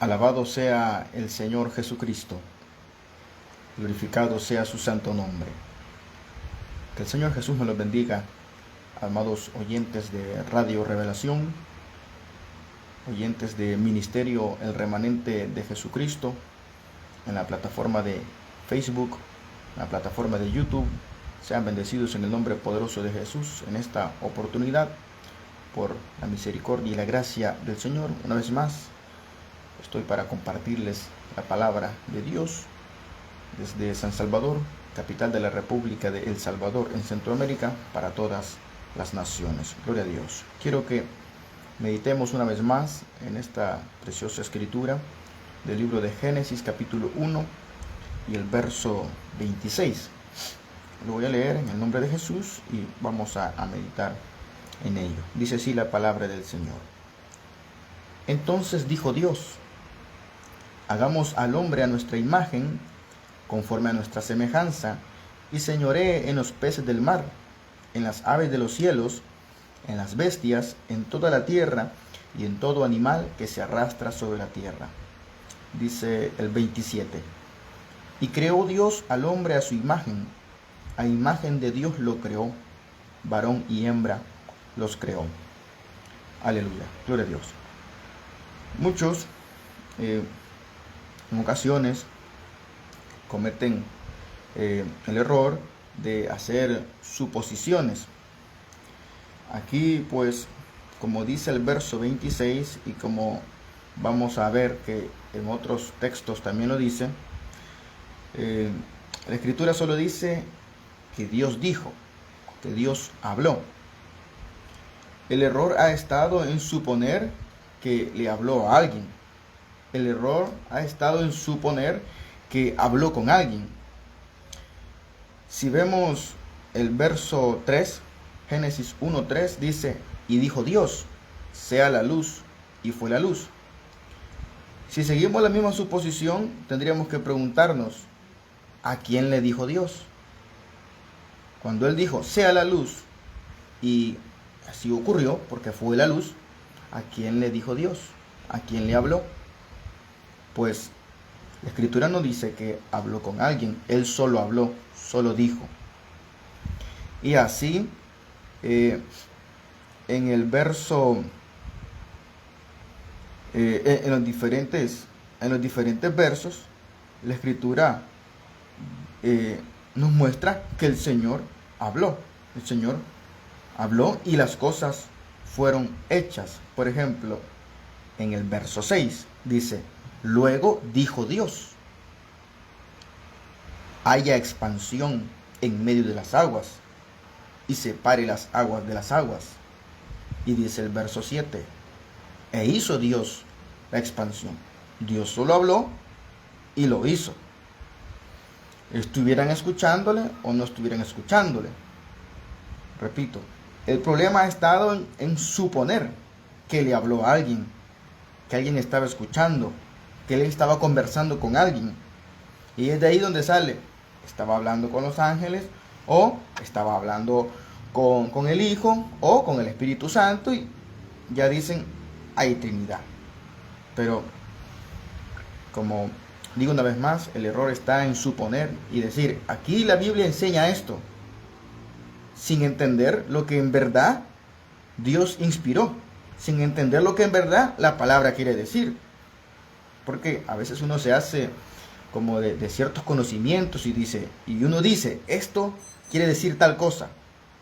Alabado sea el Señor Jesucristo, glorificado sea su santo nombre. Que el Señor Jesús me los bendiga, amados oyentes de Radio Revelación, oyentes de Ministerio El Remanente de Jesucristo, en la plataforma de Facebook, en la plataforma de YouTube. Sean bendecidos en el nombre poderoso de Jesús en esta oportunidad, por la misericordia y la gracia del Señor. Una vez más, estoy para compartirles la palabra de Dios desde San Salvador, capital de la República de El Salvador, en Centroamérica, para todas las naciones. Gloria a Dios. Quiero que meditemos una vez más en esta preciosa escritura del libro de Génesis, capítulo 1 y el verso 26. Lo voy a leer en el nombre de Jesús y vamos a meditar en ello. Dice así la palabra del Señor. Entonces dijo Dios: hagamos al hombre a nuestra imagen, conforme a nuestra semejanza, y señoree en los peces del mar, en las aves de los cielos, en las bestias, en toda la tierra, y en todo animal que se arrastra sobre la tierra. Dice el 27. Y creó Dios al hombre a su imagen, a imagen de Dios lo creó, varón y hembra los creó. Aleluya, gloria a Dios. Muchos en ocasiones cometen el error de hacer suposiciones. Aquí pues, como dice el verso 26 y como vamos a ver que en otros textos también lo dice, la escritura solo dice que Dios dijo, que Dios habló. El error ha estado en suponer que le habló a alguien. El error ha estado en suponer que habló con alguien. Si vemos el verso 3, Génesis 1:3 dice: y dijo Dios, sea la luz, y fue la luz. Si seguimos la misma suposición, tendríamos que preguntarnos, ¿a quién le dijo Dios? Cuando Él dijo, sea la luz, y así ocurrió, porque fue la luz, ¿a quién le dijo Dios? ¿A quién le habló? Pues la escritura no dice que habló con alguien, Él solo habló, solo dijo. Y así, en el verso, en los diferentes versos, la escritura nos muestra que el Señor habló. El Señor habló y las cosas fueron hechas. Por ejemplo, en el verso 6 dice: luego dijo Dios, haya expansión en medio de las aguas, y separe las aguas de las aguas. Y dice el verso 7, e hizo Dios la expansión. Dios solo habló y lo hizo. Estuvieran escuchándole o no estuvieran escuchándole. Repito, el problema ha estado en suponer que le habló a alguien, que alguien estaba escuchando, que él estaba conversando con alguien. Y es de ahí donde sale: estaba hablando con los ángeles, o estaba hablando con el Hijo, o con el Espíritu Santo, y ya dicen, hay Trinidad. Pero, como digo una vez más, el error está en suponer y decir, aquí la Biblia enseña esto, sin entender lo que en verdad Dios inspiró, sin entender lo que en verdad la palabra quiere decir. Porque a veces uno se hace como de ciertos conocimientos y uno dice, esto quiere decir tal cosa,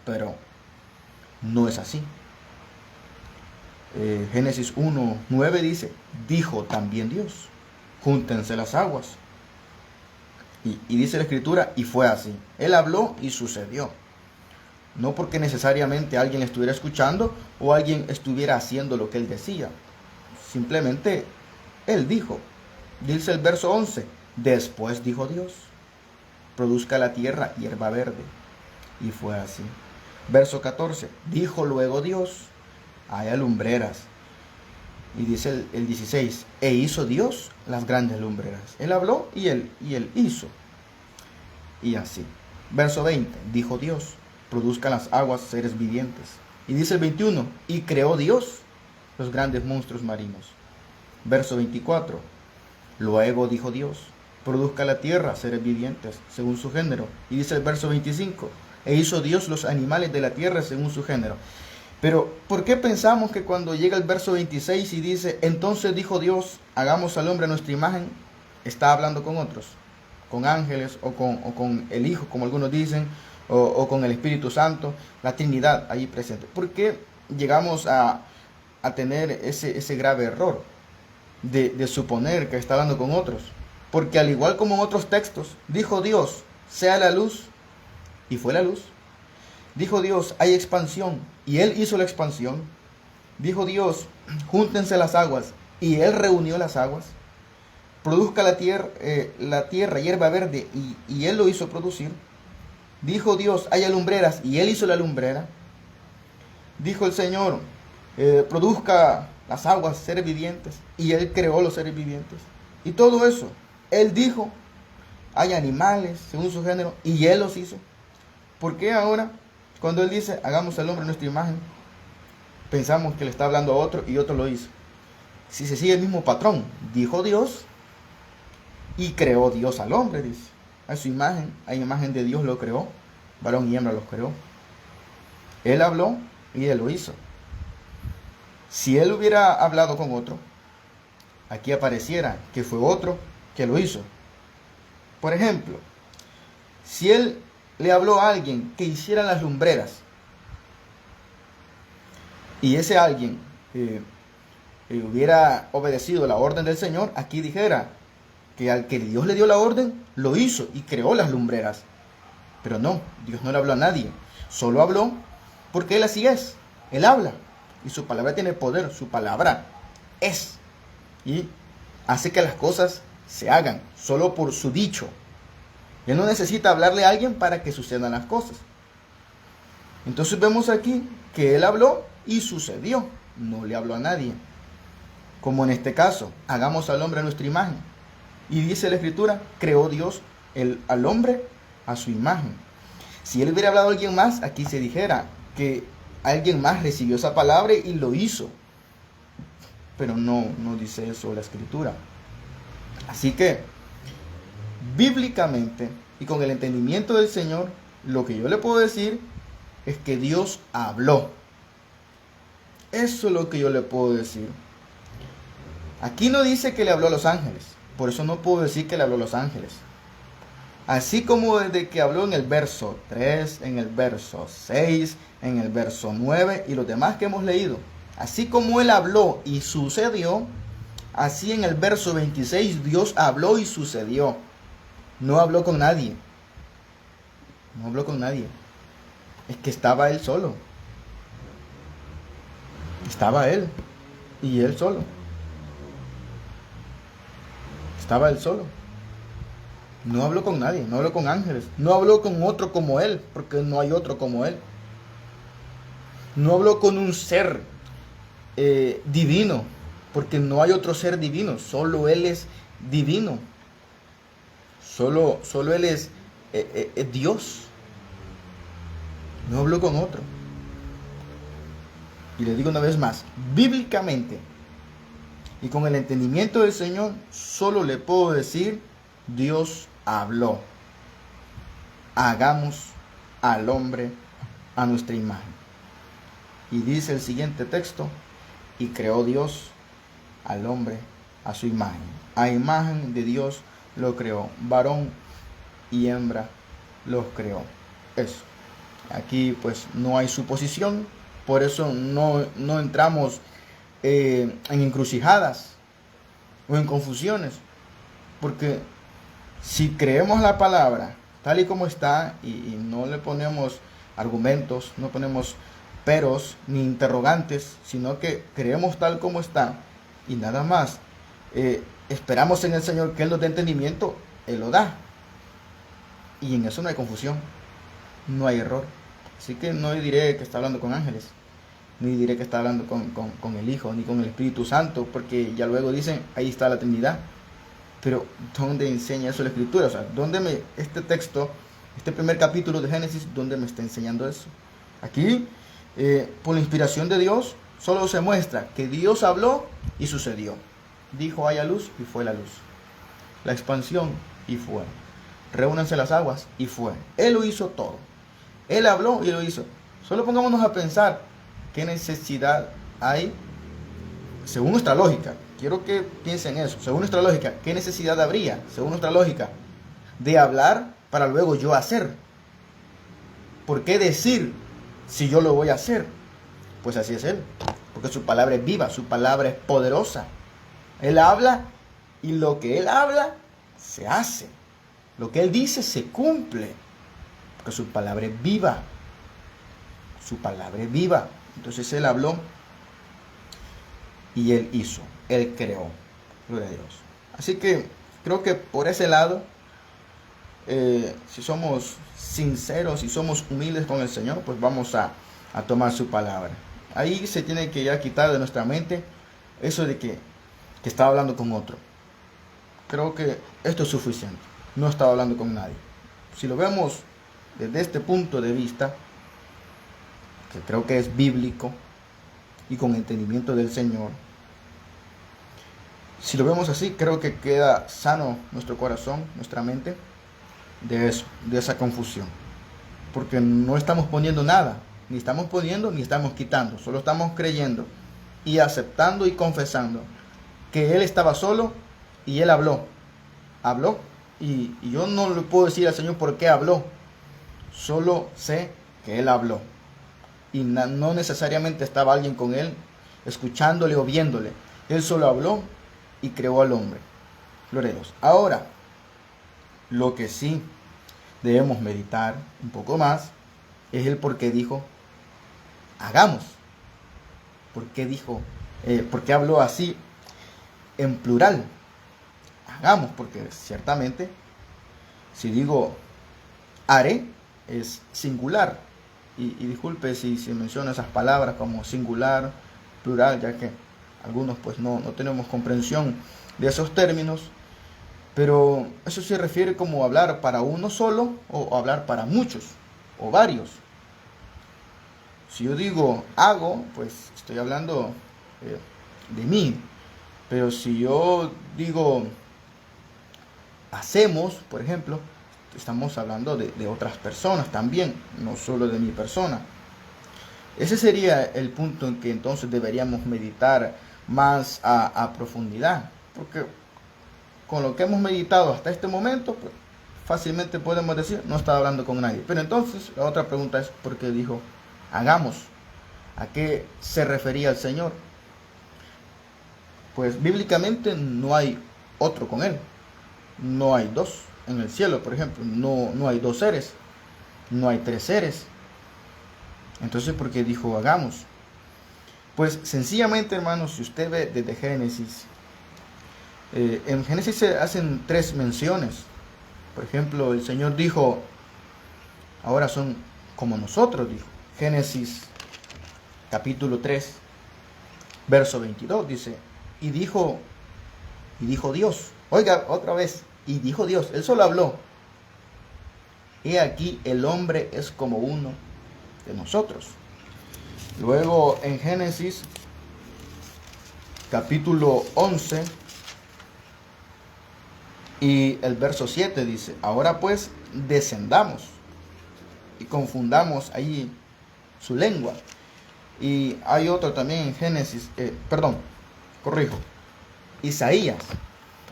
pero no es así. Génesis 1:9 dice, dijo también Dios, júntense las aguas. Y dice la escritura, y fue así. Él habló y sucedió. No porque necesariamente alguien estuviera escuchando o alguien estuviera haciendo lo que él decía. Simplemente él dijo. Dice el verso 11, después dijo Dios, produzca la tierra hierba verde. Y fue así. Verso 14, dijo luego Dios, haya lumbreras. Y dice el 16, e hizo Dios las grandes lumbreras. Él habló y él hizo. Y así. Verso 20, dijo Dios, produzcan las aguas seres vivientes. Y dice el 21, y creó Dios los grandes monstruos marinos. Verso 24. Luego dijo Dios, produzca la tierra seres vivientes según su género. Y dice el verso 25, e hizo Dios los animales de la tierra según su género. Pero, ¿por qué pensamos que cuando llega el verso 26 y dice, entonces dijo Dios, hagamos al hombre a nuestra imagen, está hablando con otros? Con ángeles o con el Hijo, como algunos dicen, o con el Espíritu Santo, la Trinidad ahí presente. ¿Por qué llegamos a tener ese grave error de suponer que está hablando con otros? Porque al igual como en otros textos, dijo Dios, sea la luz, y fue la luz. Dijo Dios, hay expansión, y Él hizo la expansión. Dijo Dios, júntense las aguas, y Él reunió las aguas. Produzca la tierra hierba verde, y Él lo hizo producir. Dijo Dios, haya lumbreras, y Él hizo la lumbrera. Dijo el Señor, produzca las aguas seres vivientes, y Él creó los seres vivientes. Y todo eso, Él dijo, hay animales según su género, y Él los hizo. ¿Por qué ahora, cuando Él dice, hagamos al hombre a nuestra imagen, pensamos que le está hablando a otro y otro lo hizo? Si se sigue el mismo patrón, dijo Dios, y creó Dios al hombre, dice. A su imagen, a imagen de Dios lo creó, varón y hembra los creó. Él habló y Él lo hizo. Si Él hubiera hablado con otro, aquí apareciera que fue otro que lo hizo. Por ejemplo, si Él le habló a alguien que hiciera las lumbreras, y ese alguien hubiera obedecido la orden del Señor, aquí dijera que al que Dios le dio la orden, lo hizo y creó las lumbreras. Pero no, Dios no le habló a nadie, solo habló porque Él así es. Él habla y su palabra tiene poder, su palabra es, y hace que las cosas se hagan solo por su dicho. Él no necesita hablarle a alguien para que sucedan las cosas. Entonces vemos aquí que Él habló y sucedió, no le habló a nadie. Como en este caso, hagamos al hombre a nuestra imagen. Y dice la Escritura, creó Dios al hombre a su imagen. Si Él hubiera hablado a alguien más, aquí se dijera que alguien más recibió esa palabra y lo hizo. Pero no dice eso la Escritura. Así que, bíblicamente y con el entendimiento del Señor, lo que yo le puedo decir es que Dios habló. Eso es lo que yo le puedo decir. Aquí no dice que le habló a los ángeles. Por eso no puedo decir que le habló a los ángeles. Así como desde que habló en el verso 3, en el verso 6, en el verso 9 y los demás que hemos leído. Así como Él habló y sucedió, así en el verso 26 Dios habló y sucedió. No habló con nadie. No habló con nadie. Es que estaba Él solo. Estaba Él y Él solo. Estaba Él solo. No habló con nadie, no habló con ángeles, no habló con otro como Él, porque no hay otro como Él. No habló con un ser divino, porque no hay otro ser divino, solo Él es divino. Solo Él es Dios. No habló con otro. Y le digo una vez más, bíblicamente y con el entendimiento del Señor, solo le puedo decir, Dios habló. Hagamos al hombre a nuestra imagen. Y dice el siguiente texto, y creó Dios al hombre a su imagen. A imagen de Dios lo creó, varón y hembra los creó. Eso. Aquí pues no hay suposición, por eso no entramos en encrucijadas o en confusiones, porque si creemos la palabra tal y como está y no le ponemos argumentos, no ponemos peros ni interrogantes, sino que creemos tal como está y nada más esperamos en el Señor que Él nos dé entendimiento, Él lo da, y en eso no hay confusión, no hay error. Así que no diré que está hablando con ángeles, ni diré que está hablando con el Hijo, ni con el Espíritu Santo, porque ya luego dicen, ahí está la Trinidad. Pero, ¿dónde enseña eso la Escritura? O sea, ¿dónde este texto, este primer capítulo de Génesis, dónde me está enseñando eso? Aquí, por la inspiración de Dios, solo se muestra que Dios habló y sucedió. Dijo haya luz y fue la luz. La expansión y fue. Reúnanse las aguas y fue. Él lo hizo todo. Él habló y lo hizo. Solo pongámonos a pensar qué necesidad hay, según nuestra lógica. Quiero que piensen eso. Según nuestra lógica, ¿qué necesidad habría, según nuestra lógica, de hablar para luego yo hacer? ¿Por qué decir si yo lo voy a hacer? Pues así es Él. Porque su palabra es viva, su palabra es poderosa. Él habla y lo que Él habla se hace. Lo que Él dice se cumple. Porque su palabra es viva. Su palabra es viva. Entonces Él habló y Él hizo. Él creó. Gloria a Dios. Así que creo que por ese lado, si somos sinceros, si somos humildes con el Señor, pues vamos a tomar su palabra. Ahí se tiene que ya quitar de nuestra mente eso de que estaba hablando con otro. Creo que esto es suficiente. No estaba hablando con nadie. Si lo vemos desde este punto de vista, que creo que es bíblico y con entendimiento del Señor, si lo vemos así, creo que queda sano nuestro corazón, nuestra mente, de eso, de esa confusión. Porque no estamos poniendo nada, ni estamos poniendo ni estamos quitando, solo estamos creyendo y aceptando y confesando que Él estaba solo y Él habló. Habló y yo no le puedo decir al Señor por qué habló, solo sé que Él habló. Y no necesariamente estaba alguien con Él, escuchándole o viéndole. Él solo habló y creó al hombre. Gloria a Dios. Ahora, lo que sí debemos meditar un poco más es el por qué dijo hagamos. ¿Por qué dijo? ¿Por qué habló así en plural? Hagamos, porque ciertamente si digo haré es singular. Y disculpe si menciono esas palabras como singular, plural, ya que algunos pues no tenemos comprensión de esos términos. Pero eso se refiere como hablar para uno solo o hablar para muchos o varios. Si yo digo hago, pues estoy hablando de mí. Pero si yo digo hacemos, por ejemplo, estamos hablando de otras personas también, no solo de mi persona. Ese sería el punto en que entonces deberíamos meditar más a profundidad. Porque con lo que hemos meditado hasta este momento, pues, fácilmente podemos decir, no estaba hablando con nadie. Pero entonces la otra pregunta es, ¿por qué dijo hagamos? ¿A qué se refería el Señor? Pues bíblicamente no hay otro con Él. No hay dos. En el cielo, por ejemplo, no hay dos seres. No hay tres seres. Entonces, ¿por qué dijo hagamos? Pues sencillamente, hermanos, si usted ve desde Génesis, en Génesis se hacen tres menciones. Por ejemplo, el Señor dijo, ahora son como nosotros, dijo. Génesis capítulo 3, verso 22, dice, y dijo Dios. Oiga, otra vez, y dijo Dios, Él solo habló. He aquí el hombre es como uno de nosotros. Luego en Génesis capítulo 11 y el verso 7 dice, ahora pues descendamos y confundamos ahí su lengua. Y hay otro también en Génesis, Isaías.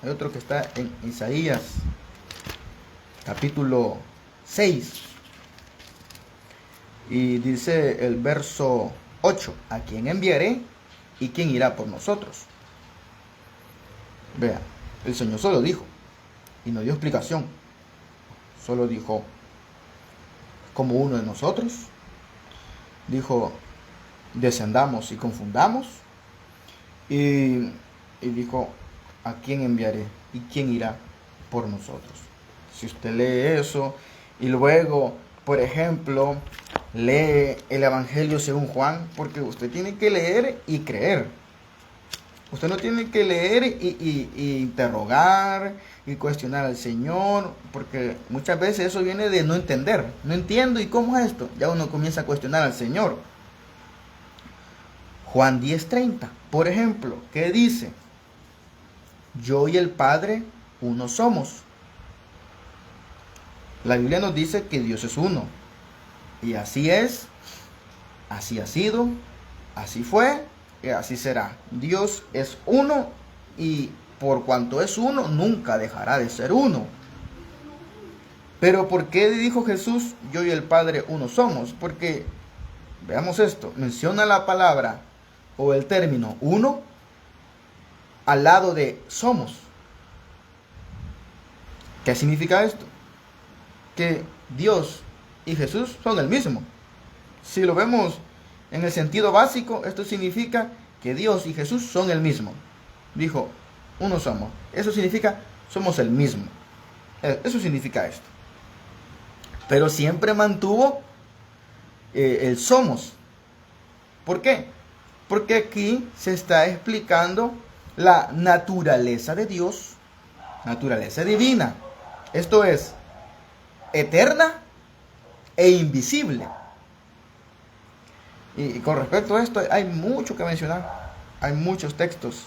Hay otro que está en Isaías capítulo 6. Y dice el verso 8, ¿a quién enviaré y quién irá por nosotros? Vea, el Señor solo dijo y no dio explicación. Solo dijo, como uno de nosotros. Dijo, descendamos y confundamos. Y dijo, ¿a quién enviaré y quién irá por nosotros? Si usted lee eso y luego, por ejemplo, lee el Evangelio según Juan, porque usted tiene que leer y creer. Usted no tiene que leer y interrogar y cuestionar al Señor, porque muchas veces eso viene de no entender. No entiendo, ¿y cómo es esto? Ya uno comienza a cuestionar al Señor. Juan 10:30, por ejemplo, ¿qué dice? yo y el Padre uno somos. La Biblia nos dice que Dios es uno. Y así es, así ha sido, así fue y así será. Dios es uno y por cuanto es uno, nunca dejará de ser uno. Pero ¿por qué dijo Jesús, yo y el Padre uno somos? Porque, veamos esto, menciona la palabra o el término uno al lado de somos. ¿Qué significa esto? Que Dios y Jesús son el mismo. Si lo vemos en el sentido básico, esto significa que Dios y Jesús son el mismo. Dijo, uno somos. Eso significa, somos el mismo. Eso significa esto. Pero siempre mantuvo el somos. ¿Por qué? Porque aquí se está explicando la naturaleza de Dios, naturaleza divina. Esto es eterna e invisible. Y con respecto a esto hay mucho que mencionar. Hay muchos textos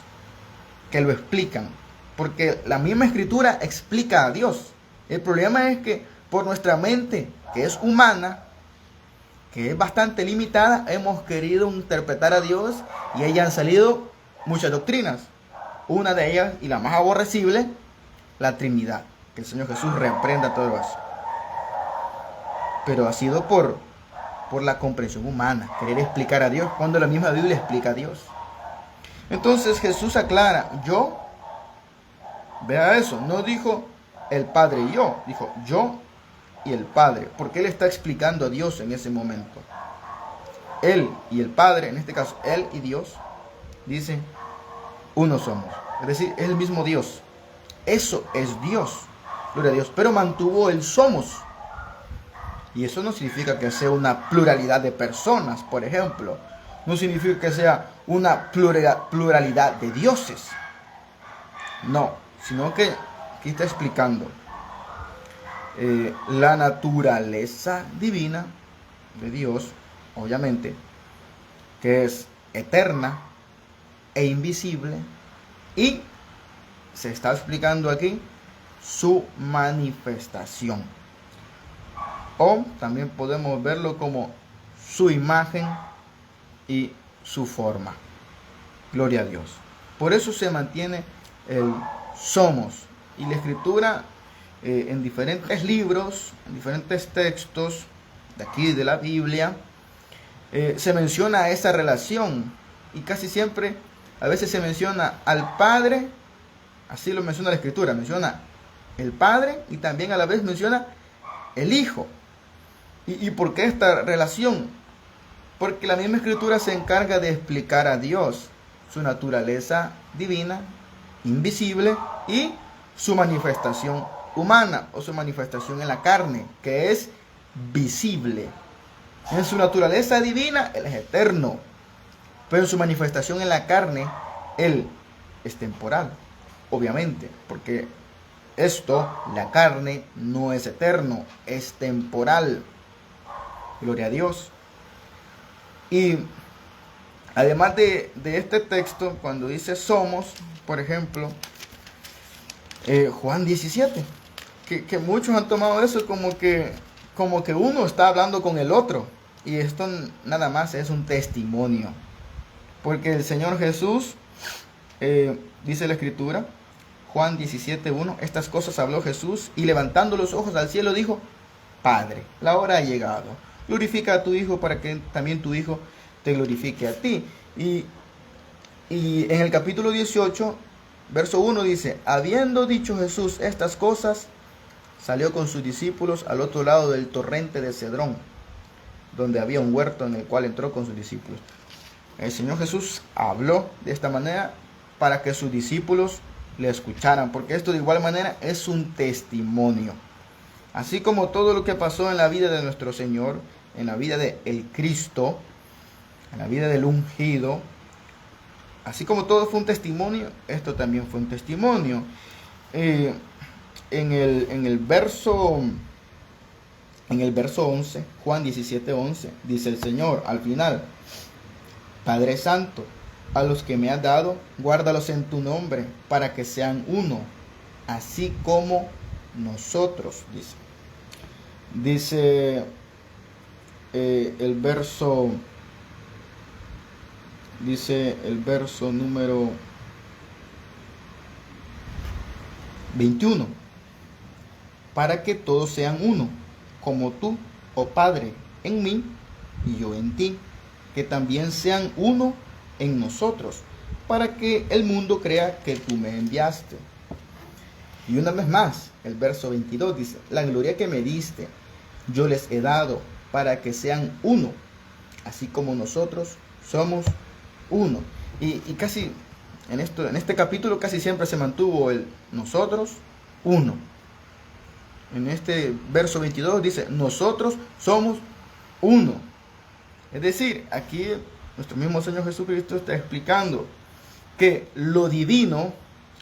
que lo explican. Porque la misma escritura explica a Dios. El problema es que por nuestra mente, que es humana, que es bastante limitada, hemos querido interpretar a Dios y ahí han salido muchas doctrinas. Una de ellas, y la más aborrecible, la Trinidad. Que el Señor Jesús reprenda todo eso. Pero ha sido por la comprensión humana, querer explicar a Dios, cuando la misma Biblia explica a Dios. Entonces Jesús aclara, yo, vea eso, no dijo el Padre y yo, dijo yo y el Padre, porque Él está explicando a Dios en ese momento. Él y el Padre, en este caso Él y Dios, dice, uno somos. Es decir, es el mismo Dios. Eso es Dios, gloria a Dios, pero mantuvo el somos. Y eso no significa que sea una pluralidad de personas, por ejemplo. No significa que sea una pluralidad de dioses. No, sino que aquí está explicando la naturaleza divina de Dios, obviamente, que es eterna e invisible, y se está explicando aquí su manifestación. O también podemos verlo como su imagen y su forma. Gloria a Dios. Por eso se mantiene el somos. Y la escritura en diferentes libros, en diferentes textos de aquí de la Biblia, se menciona esa relación. Y casi siempre, a veces se menciona al Padre, así lo menciona la escritura, menciona el Padre y también a la vez menciona el Hijo. ¿Y por qué esta relación? Porque la misma escritura se encarga de explicar a Dios, su naturaleza divina, invisible, y su manifestación humana o su manifestación en la carne, que es visible. En su naturaleza divina, Él es eterno, pero en su manifestación en la carne, Él es temporal, obviamente, porque la carne, no es eterno, es temporal. Gloria a Dios. Y además de este texto, cuando dice somos, por ejemplo, Juan 17, que muchos han tomado eso como que uno está hablando con el otro. Y esto nada más es un testimonio. Porque el Señor Jesús, dice la Escritura, Juan 17:1, estas cosas habló Jesús y levantando los ojos al cielo dijo, Padre, la hora ha llegado. Glorifica a tu Hijo para que también tu Hijo te glorifique a ti. Y en el capítulo 18, verso 1 dice, habiendo dicho Jesús estas cosas, salió con sus discípulos al otro lado del torrente de Cedrón, donde había un huerto en el cual entró con sus discípulos. El Señor Jesús habló de esta manera para que sus discípulos le escucharan, porque esto de igual manera es un testimonio. Así como todo lo que pasó en la vida de nuestro Señor, en la vida de el Cristo, en la vida del ungido, así como todo fue un testimonio, esto también fue un testimonio. En el verso 11, Juan 17:11, dice el Señor al final, Padre Santo, a los que me has dado, guárdalos en tu nombre, para que sean uno, así como nosotros, dice. Dice el verso número 21, para que todos sean uno, como tú, oh Padre, en mí y yo en ti, que también sean uno en nosotros, para que el mundo crea que tú me enviaste. Y una vez más, el verso 22 dice, la gloria que me diste, yo les he dado, para que sean uno, así como nosotros somos uno. Y casi, en este capítulo casi siempre se mantuvo el nosotros, uno. En este verso 22 dice, nosotros somos uno. Es decir, aquí nuestro mismo Señor Jesucristo está explicando que lo divino,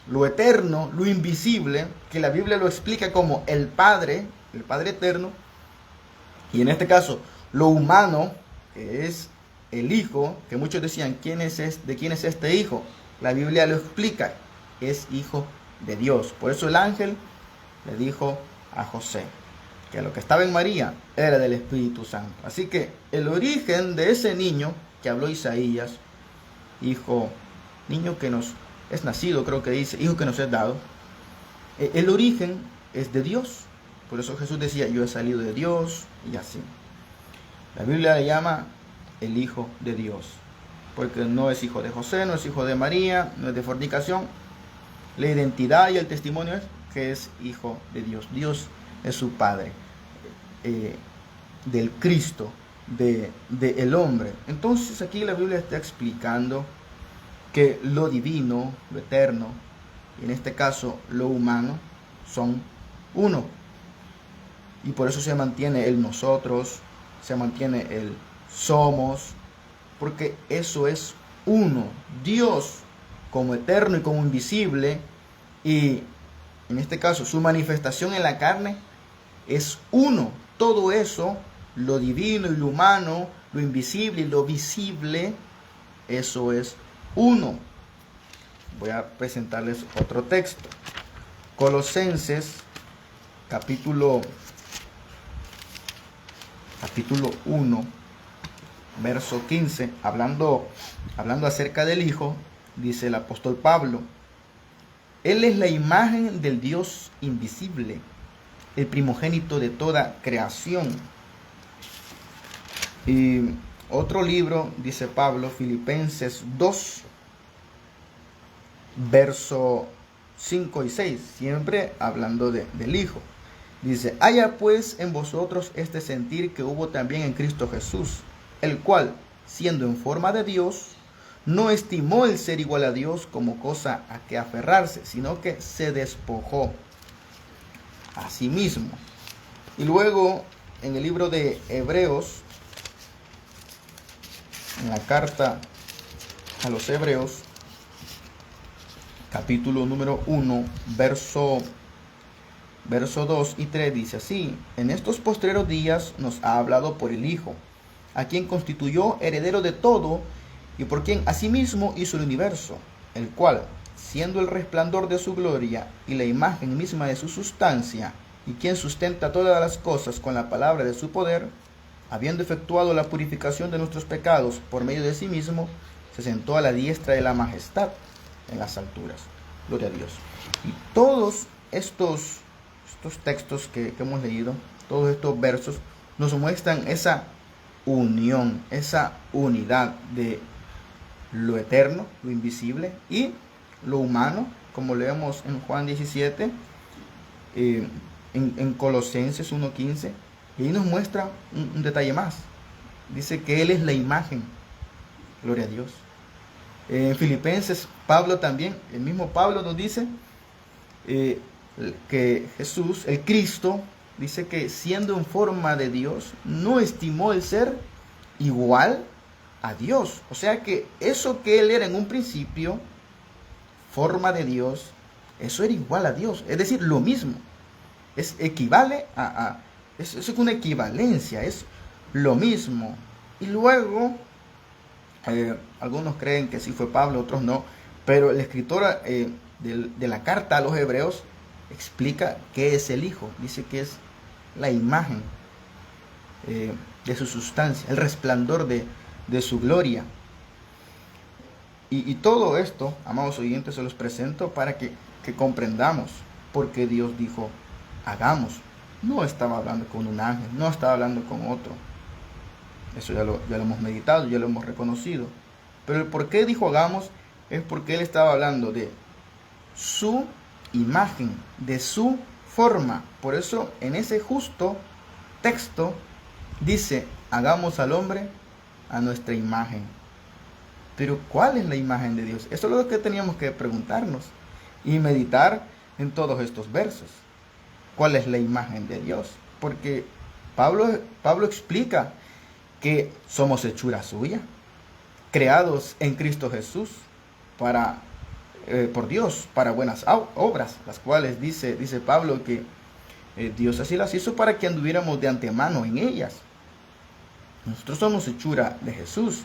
lo eterno, lo invisible, que la Biblia lo explica como el Padre eterno, y en este caso lo humano, que es el Hijo, que muchos decían, ¿de quién es este Hijo? La Biblia lo explica, es Hijo de Dios. Por eso el ángel le dijo a José que lo que estaba en María era del Espíritu Santo. Así que el origen de ese niño que habló Isaías, niño que nos es nacido, creo que dice, hijo que nos es dado, el origen es de Dios. Por eso Jesús decía, yo he salido de Dios, y así. La Biblia le llama el Hijo de Dios, porque no es hijo de José, no es hijo de María, no es de fornicación. La identidad y el testimonio es que es hijo de Dios. Dios es su Padre, del Cristo, del hombre. Entonces aquí la Biblia está explicando que lo divino, lo eterno, y en este caso lo humano, son uno. Y por eso se mantiene el nosotros, se mantiene el somos, porque eso es uno. Dios como eterno y como invisible, y en este caso su manifestación en la carne, es uno. Todo eso, lo divino y lo humano, lo invisible y lo visible, eso es uno. Voy a presentarles otro texto. Colosenses capítulo 1, verso 15, hablando acerca del Hijo, dice el apóstol Pablo, Él es la imagen del Dios invisible, el primogénito de toda creación. Y otro libro, dice Pablo, Filipenses 2, verso 5 y 6, siempre hablando del Hijo. Dice, haya pues en vosotros este sentir que hubo también en Cristo Jesús, el cual, siendo en forma de Dios, no estimó el ser igual a Dios como cosa a que aferrarse, sino que se despojó a sí mismo. Y luego, en el libro de Hebreos, en la carta a los Hebreos, capítulo número 1, verso 2 y 3, dice así, en estos postreros días nos ha hablado por el Hijo, a quien constituyó heredero de todo, y por quien asimismo hizo el universo, el cual, siendo el resplandor de su gloria y la imagen misma de su sustancia, y quien sustenta todas las cosas con la palabra de su poder, habiendo efectuado la purificación de nuestros pecados por medio de sí mismo, se sentó a la diestra de la majestad en las alturas. Gloria a Dios. Y todos estos textos que hemos leído, todos estos versos, nos muestran esa unión, esa unidad de lo eterno, lo invisible, y lo humano, como leemos en Juan 17, en Colosenses 1:15, y ahí nos muestra un detalle más. Dice que Él es la imagen. Gloria a Dios. En Filipenses, Pablo también, el mismo Pablo nos dice que Jesús, el Cristo, dice que siendo en forma de Dios, no estimó el ser igual a Dios. O sea que eso que Él era en un principio, forma de Dios, eso era igual a Dios. Es decir, lo mismo. Equivale eso es una equivalencia, es lo mismo. Y luego Algunos creen que sí fue Pablo, otros no, pero el escritor de la carta a los hebreos explica qué es el Hijo. Dice que es la imagen de su sustancia, el resplandor de su gloria. Y todo esto, amados oyentes, se los presento para que comprendamos por qué Dios dijo, hagamos. No estaba hablando con un ángel, no estaba hablando con otro. Eso ya lo hemos meditado, ya lo hemos reconocido. Pero el por qué dijo hagamos es porque Él estaba hablando de su imagen, de su forma. Por eso en ese justo texto dice, hagamos al hombre a nuestra imagen. Pero ¿cuál es la imagen de Dios? Eso es lo que teníamos que preguntarnos y meditar en todos estos versos. ¿Cuál es la imagen de Dios? Porque Pablo explica que somos hechura suya, creados en Cristo Jesús por Dios para buenas obras, las cuales dice Pablo que Dios así las hizo para que anduviéramos de antemano en ellas. Nosotros somos hechura de Jesús.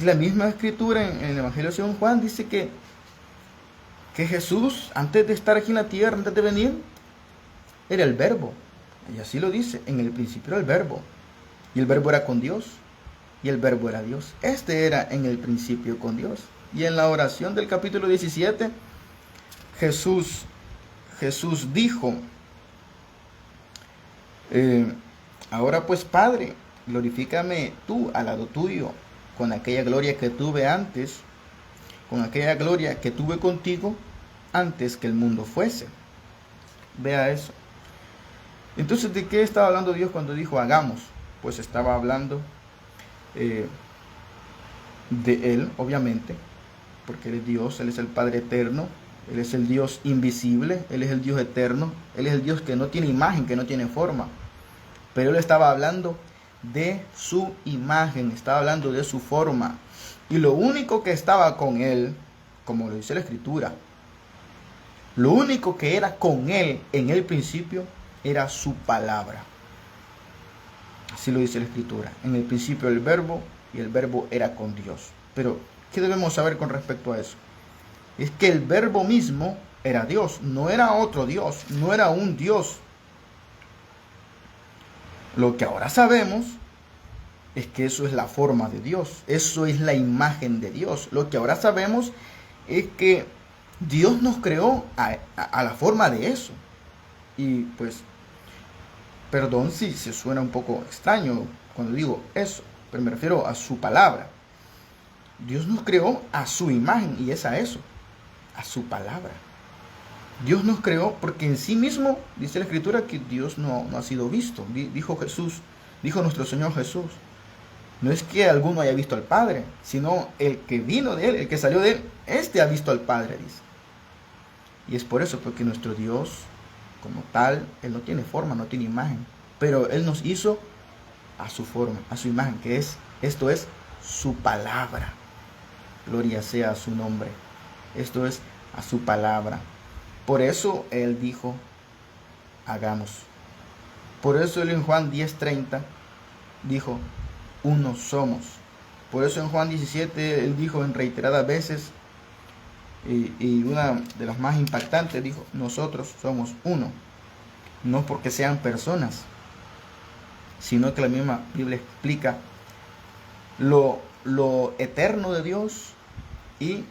La misma escritura en el Evangelio de San Juan dice que Jesús, antes de estar aquí en la tierra, antes de venir, era el Verbo. Y así lo dice, en el principio era el Verbo. Y el Verbo era con Dios. Y el Verbo era Dios. Este era en el principio con Dios. Y en la oración del capítulo 17, Jesús dijo, ahora pues Padre, glorifícame tú al lado tuyo, con aquella gloria que tuve antes, con aquella gloria que tuve contigo antes que el mundo fuese. Vea eso. Entonces, ¿de qué estaba hablando Dios cuando dijo hagamos? Pues estaba hablando de Él, obviamente, porque Él es Dios, Él es el Padre eterno, Él es el Dios invisible, Él es el Dios eterno, Él es el Dios que no tiene imagen, que no tiene forma. Pero Él estaba hablando de su imagen, estaba hablando de su forma. Y lo único que estaba con Él, como lo dice la Escritura, lo único que era con Él en el principio era su palabra. Así lo dice la Escritura. En el principio el Verbo, y el Verbo era con Dios. Pero, ¿qué debemos saber con respecto a eso? Es que el Verbo mismo era Dios, no era otro Dios, no era un Dios. Lo que ahora sabemos es que eso es la forma de Dios, eso es la imagen de Dios. Lo que ahora sabemos es que Dios nos creó a la forma de eso. Y pues, perdón si se suena un poco extraño cuando digo eso, pero me refiero a su palabra. Dios nos creó a su imagen y es a eso, a su palabra. Dios nos creó porque en sí mismo, dice la Escritura, que Dios no ha sido visto. Dijo Jesús, dijo nuestro Señor Jesús. No es que alguno haya visto al Padre, sino el que vino de Él, el que salió de Él, este ha visto al Padre, dice. Y es por eso, porque nuestro Dios, como tal, Él no tiene forma, no tiene imagen. Pero Él nos hizo a su forma, a su imagen, esto es su palabra. Gloria sea a su nombre. Esto es a su palabra. Por eso Él dijo, hagamos. Por eso Él en Juan 10:30 dijo, uno somos. Por eso en Juan 17 Él dijo en reiteradas veces, y una de las más impactantes, dijo, nosotros somos uno. No porque sean personas, sino que la misma Biblia explica lo eterno de Dios y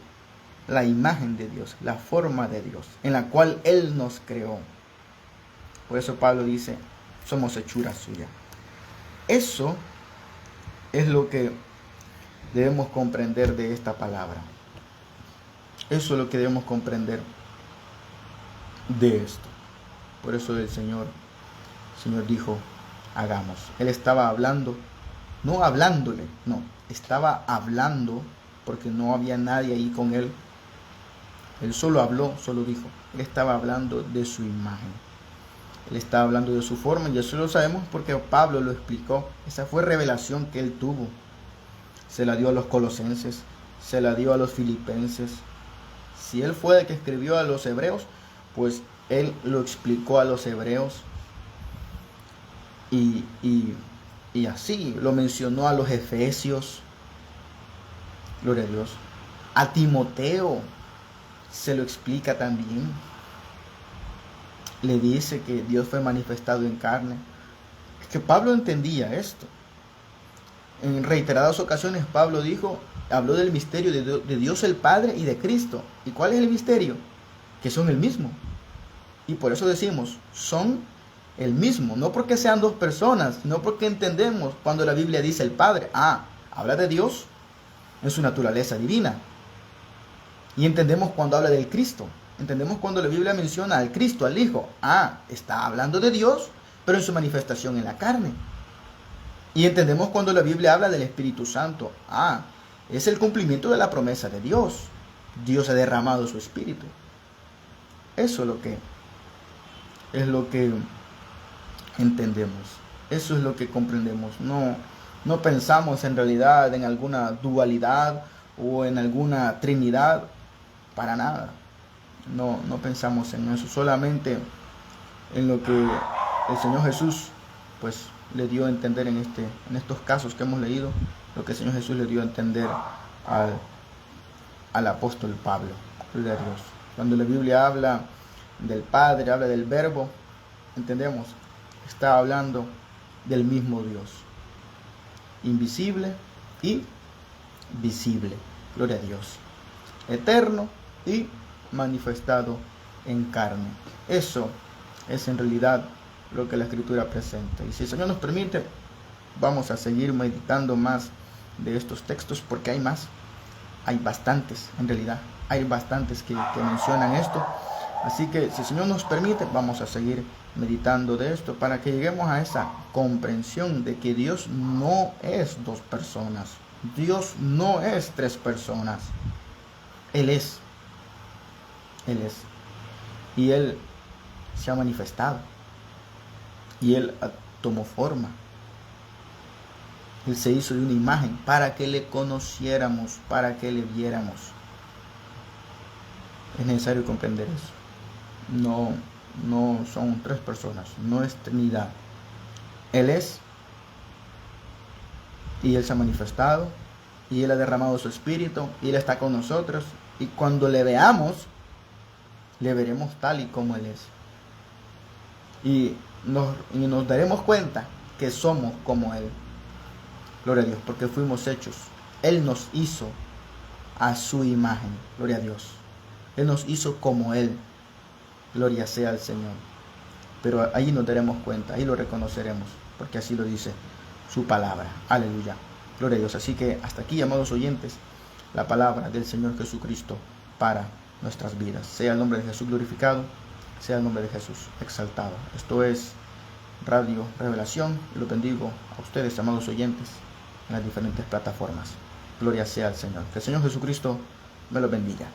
la imagen de Dios, la forma de Dios, en la cual Él nos creó. Por eso Pablo dice, somos hechura suya. Eso es lo que debemos comprender de esta palabra. Eso es lo que debemos comprender de esto. Por eso el Señor dijo, hagamos. Él estaba hablando, no hablándole, no, estaba hablando porque no había nadie ahí con Él. Él solo habló, solo dijo. Él estaba hablando de su imagen. Él estaba hablando de su forma y eso lo sabemos porque Pablo lo explicó. Esa fue revelación que él tuvo. Se la dio a los colosenses, se la dio a los filipenses. Si él fue el que escribió a los hebreos, pues él lo explicó a los hebreos. Y así lo mencionó a los efesios. Gloria a Dios. A Timoteo se lo explica también. Le dice que Dios fue manifestado en carne. Es que Pablo entendía esto. En reiteradas ocasiones Pablo habló del misterio de Dios el Padre y de Cristo. ¿Y cuál es el misterio? Que son el mismo. Y por eso decimos, son el mismo. No porque sean dos personas, sino porque entendemos cuando la Biblia dice el Padre. Habla de Dios en su naturaleza divina. Y entendemos cuando habla del Cristo. Entendemos cuando la Biblia menciona al Cristo, al Hijo. Está hablando de Dios, pero en su manifestación en la carne. Y entendemos cuando la Biblia habla del Espíritu Santo. Es el cumplimiento de la promesa de Dios. Dios ha derramado su Espíritu. Eso es lo que entendemos. Eso es lo que comprendemos. No pensamos en realidad en alguna dualidad o en alguna trinidad. Para nada. No pensamos en eso. Solamente en lo que el Señor Jesús pues le dio a entender en estos casos que hemos leído, lo que el Señor Jesús le dio a entender al apóstol Pablo. Gloria a Dios. Cuando la Biblia habla del Padre, habla del Verbo, entendemos, está hablando del mismo Dios, invisible y visible. Gloria a Dios. Eterno y manifestado en carne. Eso es en realidad lo que la Escritura presenta. Y si el Señor nos permite, vamos a seguir meditando más de estos textos, porque hay más. Hay bastantes, en realidad. Hay bastantes que mencionan esto. Así que si el Señor nos permite, vamos a seguir meditando de esto para que lleguemos a esa comprensión de que Dios no es dos personas. Dios no es tres personas. Él es. Él es. Y Él se ha manifestado. Y Él tomó forma. Él se hizo de una imagen para que le conociéramos, para que le viéramos. Es necesario comprender eso. No son tres personas, no es Trinidad. Él es, y Él se ha manifestado, y Él ha derramado su Espíritu, y Él está con nosotros, y cuando le veamos, le veremos tal y como Él es. Y nos daremos cuenta que somos como Él. Gloria a Dios, porque fuimos hechos. Él nos hizo a su imagen. Gloria a Dios. Él nos hizo como Él. Gloria sea al Señor. Pero ahí nos daremos cuenta, ahí lo reconoceremos, porque así lo dice su palabra. Aleluya. Gloria a Dios. Así que hasta aquí, amados oyentes, la palabra del Señor Jesucristo para nuestras vidas. Sea el nombre de Jesús glorificado, sea el nombre de Jesús exaltado. Esto es Radio Revelación. Y lo bendigo a ustedes, amados oyentes, en las diferentes plataformas. Gloria sea al Señor. Que el Señor Jesucristo me lo bendiga.